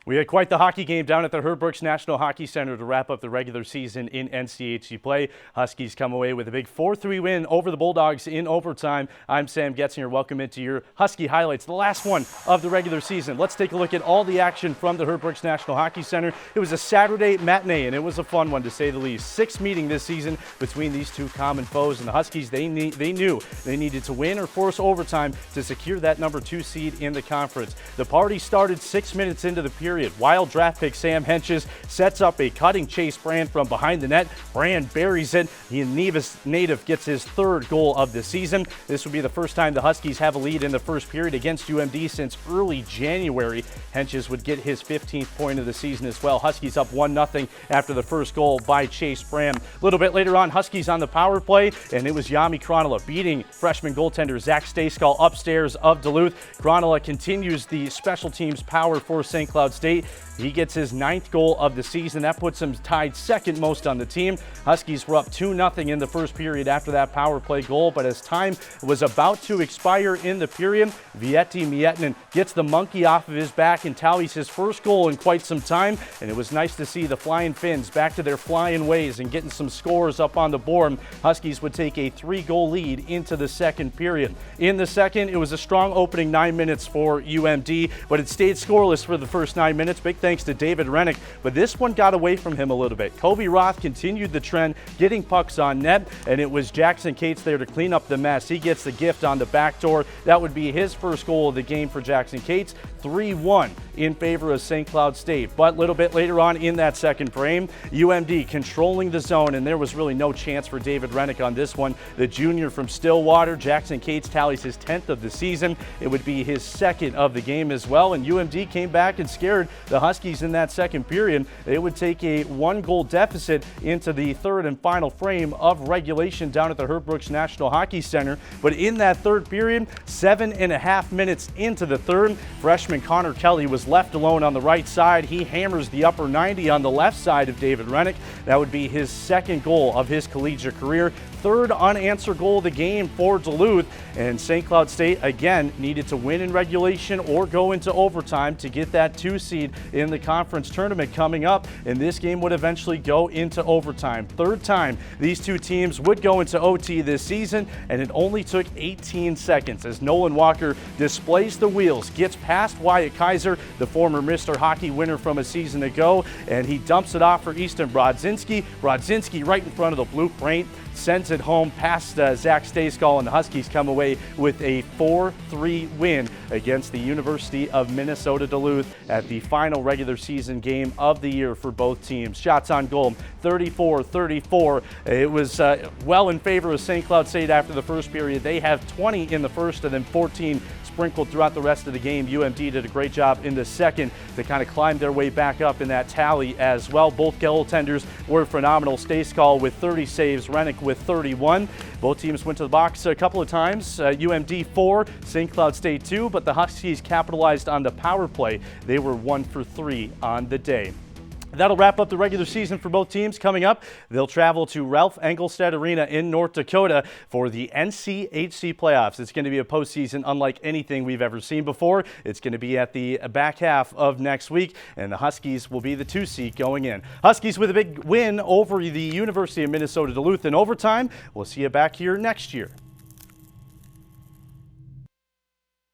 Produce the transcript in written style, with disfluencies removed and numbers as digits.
We had quite the hockey game down at the Herb Brooks National Hockey Center to wrap up the regular season in NCHC play. Huskies come away with a big 4-3 win over the Bulldogs in overtime. I'm Sam Getzinger. Welcome into your Husky highlights, the last one of the regular season. Let's take a look at all the action from the Herb Brooks National Hockey Center. It was a Saturday matinee, and it was a fun one to say the least. Sixth meeting this season between these two common foes, and the Huskies, they knew they needed to win or force overtime to secure that number 2 seed in the conference. The party started 6 minutes into the period. Wild draft pick Sam Henches sets up a cutting Chase Brand from behind the net. Brand buries it. The Nevis native gets his 3rd goal of the season. This would be the first time the Huskies have a lead in the first period against UMD since early January. Henches would get his 15th point of the season as well. Huskies up 1-0 after the first goal by Chase Brand. A little bit later on, Huskies on the power play, and it was Yami Kronola beating freshman goaltender Zach Stayskull upstairs of Duluth. Kronola continues the special teams power for St. Cloud State. He gets his 9th goal of the season. That puts him tied second most on the team. Huskies were up 2-0 in the first period after that power play goal, but as time was about to expire in the period, Vietti Miettinen gets the monkey off of his back and tallies his first goal in quite some time, and it was nice to see the Flying Finns back to their flying ways and getting some scores up on the board. Huskies would take a 3-goal lead into the second period. In the second, it was a strong opening 9 minutes for UMD, but it stayed scoreless for the first 9 minutes. Big thanks to David Rennick, but this one got away from him a little bit. Kobe Roth continued the trend, getting pucks on net, and it was Jackson Cates there to clean up the mess. He gets the gift on the back door. That would be his first goal of the game for Jackson Cates. 3-1 in favor of St. Cloud State. But a little bit later on in that second frame, UMD controlling the zone, and there was really no chance for David Rennick on this one. The junior from Stillwater, Jackson Cates, tallies his 10th of the season. It would be his 2nd of the game as well, and UMD came back and scared the Huskies in that second period. They would take a 1-goal deficit into the 3rd and final frame of regulation down at the Herb Brooks National Hockey Center. But in that 3rd period, 7.5 minutes into the 3rd, freshman Connor Kelly was left alone on the right side. He hammers the upper 90 on the left side of David Rennick. That would be his 2nd goal of his collegiate career. 3rd unanswered goal of the game for Duluth, and St. Cloud State again needed to win in regulation or go into overtime to get that 2 seed in the conference tournament coming up, and this game would eventually go into overtime. 3rd time these two teams would go into OT this season, and it only took 18 seconds as Nolan Walker displays the wheels, gets past Wyatt Kaiser, the former Mr. Hockey winner from a season ago, and he dumps it off for Easton Brodzinski. Brodzinski right in front of the blue paint, sends it home past Zach Stayskull, and the Huskies come away with a 4-3 win against the University of Minnesota Duluth at the final regular season game of the year for both teams. Shots on goal, 34-34. It was well in favor of St. Cloud State after the first period. They have 20 in the first and then 14 sprinkled throughout the rest of the game. UMD did a great job in the second to kind of climb their way back up in that tally as well. Both goaltenders were phenomenal. Stayskull with 30 saves, Rennick with 31. Both teams went to the box a couple of times. UMD 4, St. Cloud State 2, but the Huskies capitalized on the power play. They were 1 for 3 on the day. That'll wrap up the regular season for both teams. Coming up, they'll travel to Ralph Engelstad Arena in North Dakota for the NCHC playoffs. It's going to be a postseason unlike anything we've ever seen before. It's going to be at the back half of next week, and the Huskies will be the 2 seed going in. Huskies with a big win over the University of Minnesota Duluth in overtime. We'll see you back here next year.